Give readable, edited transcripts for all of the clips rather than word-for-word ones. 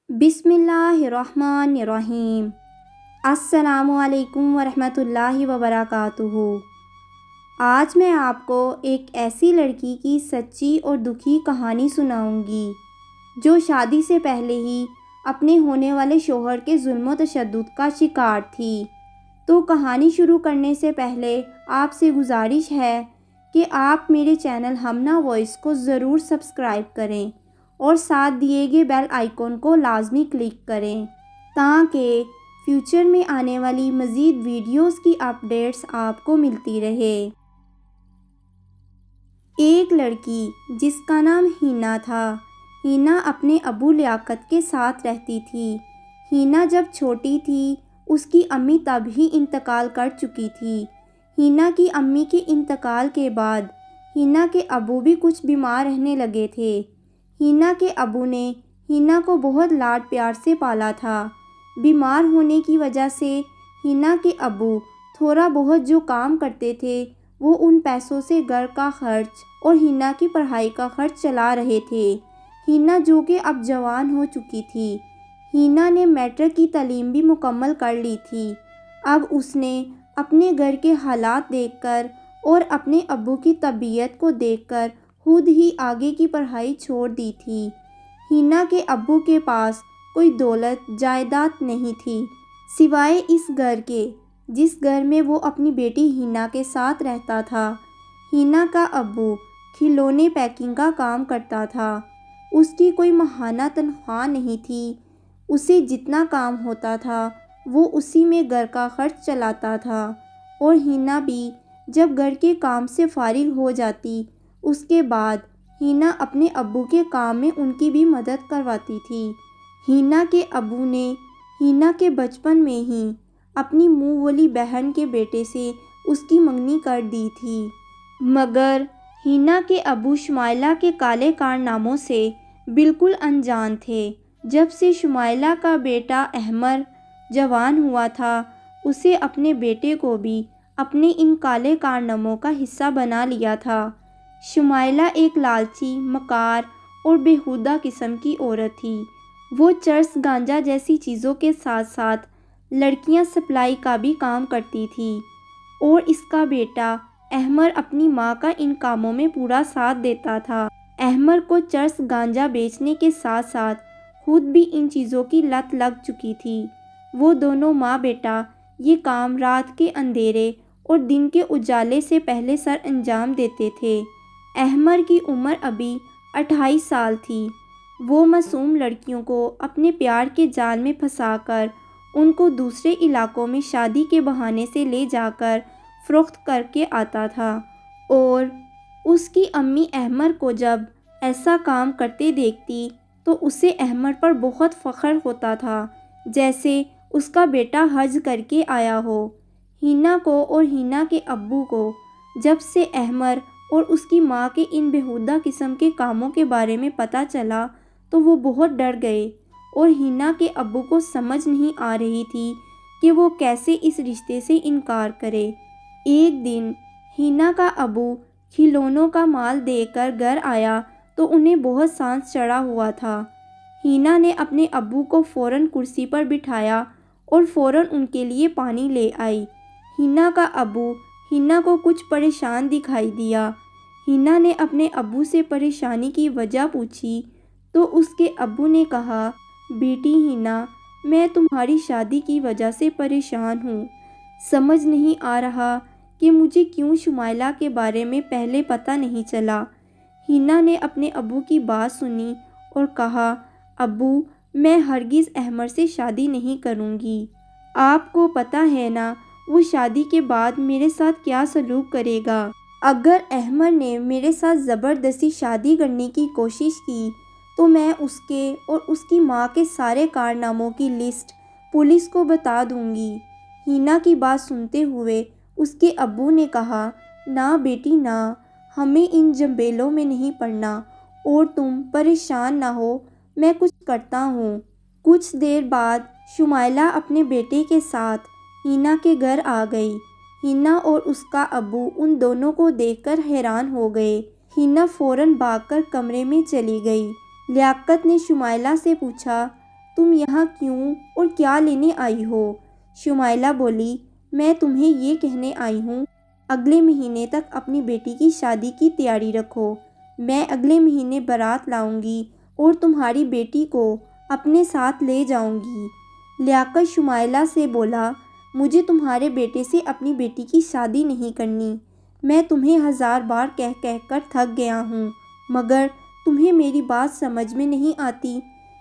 بسم اللہ الرحمن الرحیم۔ السلام علیکم ورحمۃ اللہ وبرکاتہ۔ آج میں آپ کو ایک ایسی لڑکی کی سچی اور دکھی کہانی سناؤں گی جو شادی سے پہلے ہی اپنے ہونے والے شوہر کے ظلم و تشدد کا شکار تھی۔ تو کہانی شروع کرنے سے پہلے آپ سے گزارش ہے کہ آپ میرے چینل ہمنا وائس کو ضرور سبسکرائب کریں اور ساتھ دیے گئے بیل آئیکن کو لازمی کلک کریں تاکہ فیوچر میں آنے والی مزید ویڈیوز کی اپڈیٹس آپ کو ملتی رہے۔ ایک لڑکی جس کا نام ہینا تھا۔ ہینا اپنے ابو لیاقت کے ساتھ رہتی تھی۔ ہینا جب چھوٹی تھی اس کی امی تب ہی انتقال کر چکی تھی۔ ہینا کی امی کے انتقال کے بعد ہینا کے ابو بھی کچھ بیمار رہنے لگے تھے۔ ہینا کے ابو نے ہینا کو بہت لاڈ پیار سے پالا تھا۔ بیمار ہونے کی وجہ سے ہینا کے ابو تھوڑا بہت جو کام کرتے تھے وہ ان پیسوں سے گھر کا خرچ اور ہینا کی پڑھائی کا خرچ چلا رہے تھے۔ ہینا جو کہ اب جوان ہو چکی تھی۔ ہینا نے میٹرک کی تعلیم بھی مکمل کر لی تھی۔ اب اس نے اپنے گھر کے حالات دیکھ کر اور اپنے ابو کی طبیعت کو دیکھ کر خود ہی آگے کی پڑھائی چھوڑ دی تھی۔ ہینا کے ابو کے پاس کوئی دولت جائیداد نہیں تھی سوائے اس گھر کے جس گھر میں وہ اپنی بیٹی ہینا کے ساتھ رہتا تھا۔ ہینا کا ابو کھلونے پیکنگ کا کام کرتا تھا۔ اس کی کوئی ماہانہ تنخواہ نہیں تھی۔ اسے جتنا کام ہوتا تھا وہ اسی میں گھر کا خرچ چلاتا تھا اور ہینا بھی جب گھر کے کام سے فارغ ہو جاتی اس کے بعد ہینا اپنے ابو کے کام میں ان کی بھی مدد کرواتی تھی۔ ہینا کے ابو نے ہینا کے بچپن میں ہی اپنی منہ بولی بہن کے بیٹے سے اس کی منگنی کر دی تھی، مگر ہینا کے ابو شمائلہ کے کالے کارناموں سے بالکل انجان تھے۔ جب سے شمائلہ کا بیٹا احمر جوان ہوا تھا اسے اپنے بیٹے کو بھی اپنے ان کالے کارناموں کا حصہ بنا لیا تھا۔ شمائلہ ایک لالچی، مکار اور بیہودہ قسم کی عورت تھی۔ وہ چرس گانجا جیسی چیزوں کے ساتھ ساتھ لڑکیاں سپلائی کا بھی کام کرتی تھی اور اس کا بیٹا احمر اپنی ماں کا ان کاموں میں پورا ساتھ دیتا تھا۔ احمر کو چرس گانجا بیچنے کے ساتھ ساتھ خود بھی ان چیزوں کی لت لگ چکی تھی۔ وہ دونوں ماں بیٹا یہ کام رات کے اندھیرے اور دن کے اجالے سے پہلے سر انجام دیتے تھے۔ احمر کی عمر ابھی 28 سال تھی۔ وہ معصوم لڑکیوں کو اپنے پیار کے جال میں پھنسا کر ان کو دوسرے علاقوں میں شادی کے بہانے سے لے جا کر فروخت کر کے آتا تھا اور اس کی امی احمر کو جب ایسا کام کرتے دیکھتی تو اسے احمر پر بہت فخر ہوتا تھا جیسے اس کا بیٹا حج کر کے آیا ہو۔ ہینا کو اور ہینا کے ابو کو جب سے احمر اور اس کی ماں کے ان بیہودہ قسم کے کاموں کے بارے میں پتہ چلا تو وہ بہت ڈر گئے اور ہینا کے ابو کو سمجھ نہیں آ رہی تھی کہ وہ کیسے اس رشتے سے انکار کرے۔ ایک دن ہینا کا ابو کھلونوں کا مال دے کر گھر آیا تو انہیں بہت سانس چڑھا ہوا تھا۔ ہینا نے اپنے ابو کو فوراً کرسی پر بٹھایا اور فوراً ان کے لیے پانی لے آئی۔ ہینا کا ابو ہینا کو کچھ پریشان دکھائی دیا۔ ہینا نے اپنے ابو سے پریشانی کی وجہ پوچھی تو اس کے ابو نے کہا، بیٹی ہینا، میں تمہاری شادی کی وجہ سے پریشان ہوں۔ سمجھ نہیں آ رہا کہ مجھے کیوں شمائلہ کے بارے میں پہلے پتہ نہیں چلا۔ ہینا نے اپنے ابو کی بات سنی اور کہا، ابو، میں ہرگز احمر سے شادی نہیں کروں گی۔ آپ کو پتہ ہے نا وہ شادی کے بعد میرے ساتھ کیا سلوک کرے گا۔ اگر احمر نے میرے ساتھ زبردستی شادی کرنے کی کوشش کی تو میں اس کے اور اس کی ماں کے سارے کارناموں کی لسٹ پولیس کو بتا دوں گی۔ ہینا کی بات سنتے ہوئے اس کے ابو نے کہا، نہ بیٹی نہ، ہمیں ان جھمیلوں میں نہیں پڑنا اور تم پریشان نہ ہو، میں کچھ کرتا ہوں۔ کچھ دیر بعد شمائلہ اپنے بیٹے کے ساتھ ہینا کے گھر آ گئی۔ ہینا اور اس کا ابو ان دونوں کو دیکھ کر حیران ہو گئے۔ ہینا فوراً بھاگ کر کمرے میں چلی گئی۔ لیاقت نے شمائلہ سے پوچھا، تم یہاں کیوں اور کیا لینے آئی ہو؟ شمائلہ بولی، میں تمہیں یہ کہنے آئی ہوں اگلے مہینے تک اپنی بیٹی کی شادی کی تیاری رکھو۔ میں اگلے مہینے بارات لاؤں گی اور تمہاری بیٹی کو اپنے ساتھ لے جاؤں گی۔ لیاقت شمائلہ سے بولا، مجھے تمہارے بیٹے سے اپنی بیٹی کی شادی نہیں کرنی۔ میں تمہیں 1000 بار کہہ کہہ کر تھک گیا ہوں، مگر تمہیں میری بات سمجھ میں نہیں آتی۔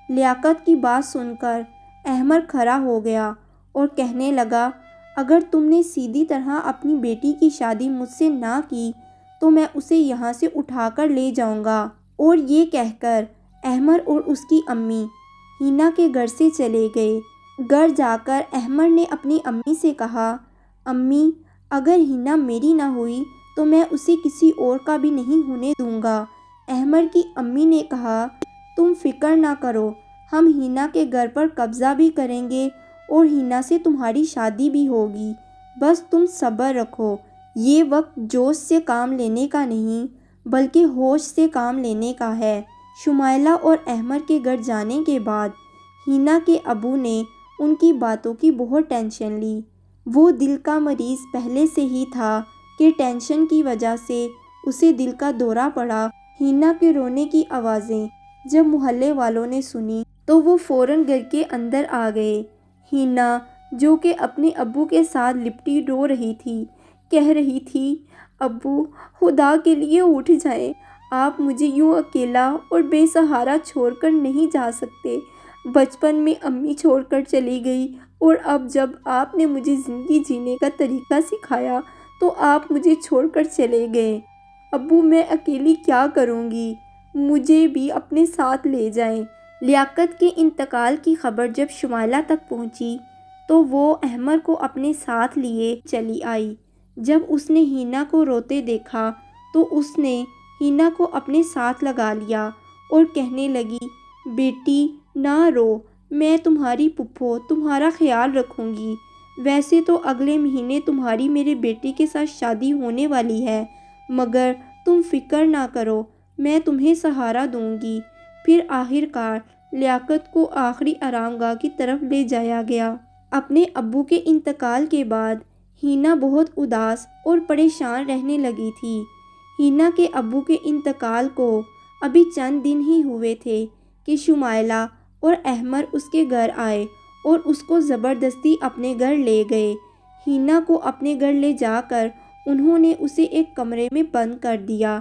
لیاقت کی بات سن کر احمر کھڑا ہو گیا اور کہنے لگا، اگر تم نے سیدھی طرح اپنی بیٹی کی شادی مجھ سے نہ کی تو میں اسے یہاں سے اٹھا کر لے جاؤں گا۔ اور یہ کہہ کر احمر اور اس کی امی ہینا کے گھر سے چلے گئے۔ گھر جا کر احمر نے اپنی امی سے کہا، امی، اگر ہینا میری نہ ہوئی تو میں اسے کسی اور کا بھی نہیں ہونے دوں گا۔ احمر کی امی نے کہا، تم فکر نہ کرو، ہم ہینا کے گھر پر قبضہ بھی کریں گے اور ہینا سے تمہاری شادی بھی ہوگی، بس تم صبر رکھو۔ یہ وقت جوش سے کام لینے کا نہیں بلکہ ہوش سے کام لینے کا ہے۔ شمائلہ اور احمر کے گھر جانے کے بعد ہینا کے ابو نے ان کی باتوں کی بہت ٹینشن لی۔ وہ دل کا مریض پہلے سے ہی تھا کہ ٹینشن کی وجہ سے اسے دل کا دورہ پڑا۔ ہینا کے رونے کی آوازیں جب محلے والوں نے سنی تو وہ فوراً گھر کے اندر آ گئے۔ ہینا، جو کہ اپنے ابو کے ساتھ لپٹی رو رہی تھی، کہہ رہی تھی، ابو، خدا کے لیے اٹھ جائیں، آپ مجھے یوں اکیلا اور بے سہارا چھوڑ کر نہیں جا سکتے۔ بچپن میں امی چھوڑ کر چلی گئی اور اب جب آپ نے مجھے زندگی جینے کا طریقہ سکھایا تو آپ مجھے چھوڑ کر چلے گئے۔ ابو، میں اکیلی کیا کروں گی، مجھے بھی اپنے ساتھ لے جائیں۔ لیاقت کے انتقال کی خبر جب شمائلہ تک پہنچی تو وہ احمر کو اپنے ساتھ لیے چلی آئی۔ جب اس نے ہینا کو روتے دیکھا تو اس نے ہینا کو اپنے ساتھ لگا لیا اور کہنے لگی، بیٹی نہ رو، میں تمہاری پھپھو تمہارا خیال رکھوں گی۔ ویسے تو اگلے مہینے تمہاری میرے بیٹے کے ساتھ شادی ہونے والی ہے، مگر تم فکر نہ کرو، میں تمہیں سہارا دوں گی۔ پھر آخر کار لیاقت کو آخری آرام گاہ کی طرف لے جایا گیا۔ اپنے ابو کے انتقال کے بعد ہینا بہت اداس اور پریشان رہنے لگی تھی۔ ہینا کے ابو کے انتقال کو ابھی چند دن ہی ہوئے تھے کہ شمائلہ اور احمر اس کے گھر آئے اور اس کو زبردستی اپنے گھر لے گئے۔ ہینا کو اپنے گھر لے جا کر انہوں نے اسے ایک کمرے میں بند کر دیا۔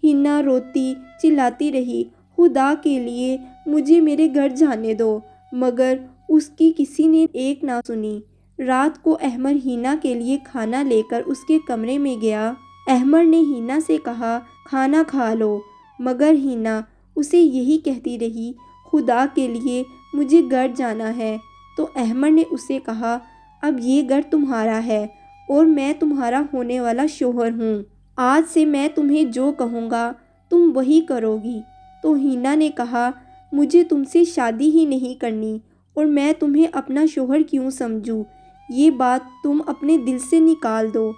ہینا روتی چلاتی رہی، خدا کے لیے مجھے میرے گھر جانے دو، مگر اس کی کسی نے ایک نہ سنی۔ رات کو احمر ہینا کے لیے کھانا لے کر اس کے کمرے میں گیا۔ احمر نے ہینا سے کہا، کھانا کھا لو، مگر ہینا اسے یہی کہتی رہی، خدا کے لیے مجھے گھر جانا ہے۔ تو احمر نے اسے کہا، اب یہ گھر تمہارا ہے اور میں تمہارا ہونے والا شوہر ہوں۔ آج سے میں تمہیں جو کہوں گا تم وہی کرو گی۔ تو ہینا نے کہا، مجھے تم سے شادی ہی نہیں کرنی اور میں تمہیں اپنا شوہر کیوں سمجھوں، یہ بات تم اپنے دل سے نکال دو۔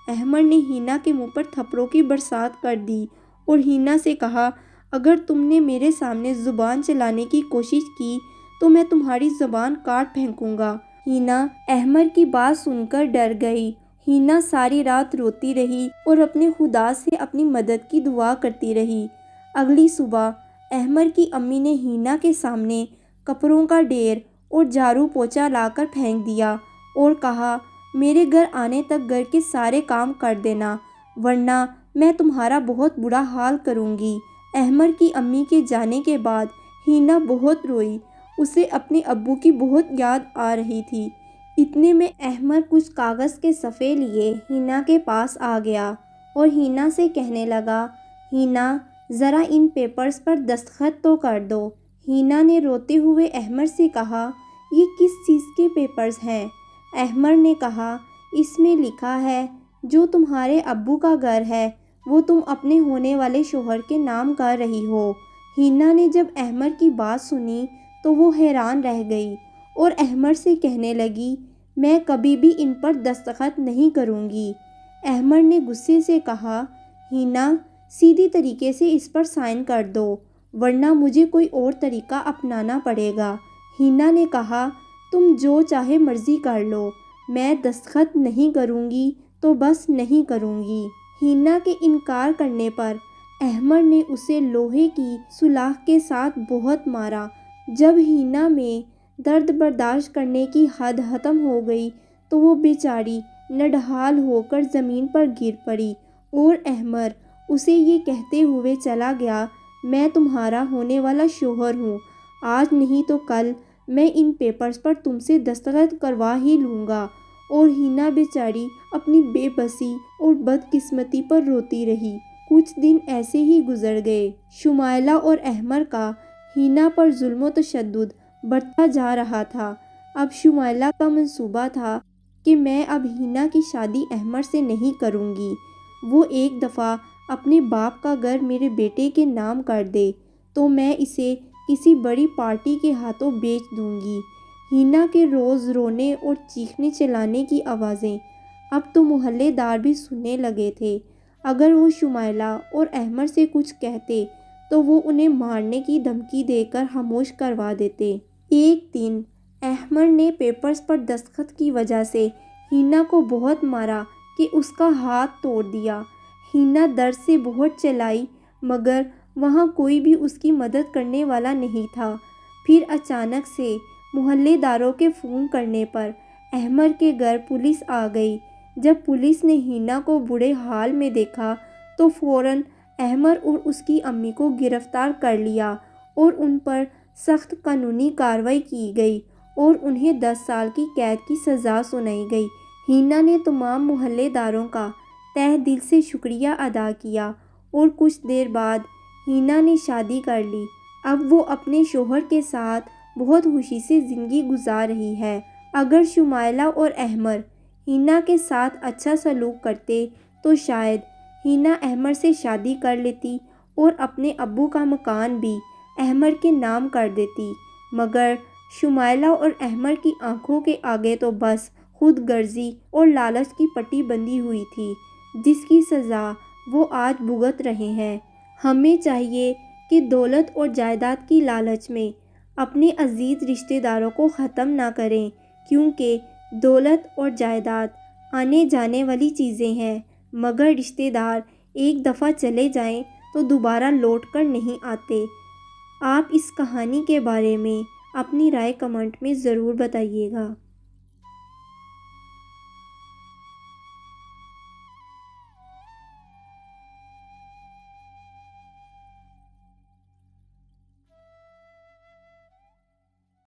احمر نے ہینا کے منہ پر تھپڑوں کی برسات کر دی اور ہینا سے کہا، اگر تم نے میرے سامنے زبان چلانے کی کوشش کی تو میں تمہاری زبان کاٹ پھینکوں گا۔ ہینا احمر کی بات سن کر ڈر گئی۔ ہینا ساری رات روتی رہی اور اپنے خدا سے اپنی مدد کی دعا کرتی رہی۔ اگلی صبح احمر کی امی نے ہینا کے سامنے کپڑوں کا ڈھیر اور جھاڑو پوچھا لا کر پھینک دیا اور کہا، میرے گھر آنے تک گھر کے سارے کام کر دینا، ورنہ میں تمہارا بہت برا حال کروں گی۔ احمر کی امی کے جانے کے بعد ہینا بہت روئی، اسے اپنے ابو کی بہت یاد آ رہی تھی۔ اتنے میں احمر کچھ کاغذ کے صفحے لیے ہینا کے پاس آ گیا اور ہینا سے کہنے لگا، ہینا، ذرا ان پیپرز پر دستخط تو کر دو۔ ہینا نے روتے ہوئے احمر سے کہا، یہ کس چیز کے پیپرز ہیں؟ احمر نے کہا، اس میں لکھا ہے جو تمہارے ابو کا گھر ہے وہ تم اپنے ہونے والے شوہر کے نام کر رہی ہو۔ ہینا نے جب احمر کی بات سنی تو وہ حیران رہ گئی اور احمر سے کہنے لگی، میں کبھی بھی ان پر دستخط نہیں کروں گی۔ احمر نے غصے سے کہا، ہینا، سیدھی طریقے سے اس پر سائن کر دو، ورنہ مجھے کوئی اور طریقہ اپنانا پڑے گا۔ ہینا نے کہا، تم جو چاہے مرضی کر لو، میں دستخط نہیں کروں گی تو بس نہیں کروں گی۔ ہینا کے انکار کرنے پر احمر نے اسے لوہے کی سلاخ کے ساتھ بہت مارا۔ جب ہینا میں درد برداشت کرنے کی حد ختم ہو گئی تو وہ بیچاری نڈھال ہو کر زمین پر گر پڑی اور احمر اسے یہ کہتے ہوئے چلا گیا، میں تمہارا ہونے والا شوہر ہوں، آج نہیں تو کل میں ان پیپرز پر تم سے دستخط کروا ہی لوں گا۔ اور ہینا بیچاری اپنی بے بسی اور بدقسمتی پر روتی رہی۔ کچھ دن ایسے ہی گزر گئے۔ شمائلہ اور احمر کا ہینا پر ظلم و تشدد بڑھتا جا رہا تھا۔ اب شمائلہ کا منصوبہ تھا کہ میں اب ہینا کی شادی احمر سے نہیں کروں گی۔ وہ ایک دفعہ اپنے باپ کا گھر میرے بیٹے کے نام کر دے تو میں اسے کسی بڑی پارٹی کے ہاتھوں بیچ دوں گی۔ ہینا کے روز رونے اور چیخنے چلانے کی آوازیں اب تو محلے دار بھی سننے لگے تھے۔ اگر وہ شمائلہ اور احمر سے کچھ کہتے تو وہ انہیں مارنے کی دھمکی دے کر خاموش کروا دیتے۔ ایک دن احمر نے پیپرز پر دستخط کی وجہ سے ہینا کو بہت مارا کہ اس کا ہاتھ توڑ دیا۔ ہینا درد سے بہت چلائی مگر وہاں کوئی بھی اس کی مدد کرنے والا نہیں تھا۔ پھر اچانک سے محلے داروں کے فون کرنے پر احمر کے گھر پولیس آ گئی۔ جب پولیس نے ہینا کو برے حال میں دیکھا تو فوراً احمر اور اس کی امی کو گرفتار کر لیا اور ان پر سخت قانونی کارروائی کی گئی اور انہیں 10 سال کی قید کی سزا سنائی گئی۔ ہینا نے تمام محلے داروں کا تہہ دل سے شکریہ ادا کیا اور کچھ دیر بعد ہینا نے شادی کر لی۔ اب وہ اپنے شوہر کے ساتھ بہت خوشی سے زندگی گزار رہی ہے۔ اگر شمائلہ اور احمر ہینا کے ساتھ اچھا سلوک کرتے تو شاید ہینا احمر سے شادی کر لیتی اور اپنے ابو کا مکان بھی احمر کے نام کر دیتی، مگر شمائلہ اور احمر کی آنکھوں کے آگے تو بس خود غرضی اور لالچ کی پٹی بندھی ہوئی تھی، جس کی سزا وہ آج بھگت رہے ہیں۔ ہمیں چاہیے کہ دولت اور جائیداد کی لالچ میں اپنے عزیز رشتہ داروں کو ختم نہ کریں، کیونکہ دولت اور جائیداد آنے جانے والی چیزیں ہیں، مگر رشتہ دار ایک دفعہ چلے جائیں تو دوبارہ لوٹ کر نہیں آتے۔ آپ اس کہانی کے بارے میں اپنی رائے کمنٹ میں ضرور بتائیے گا۔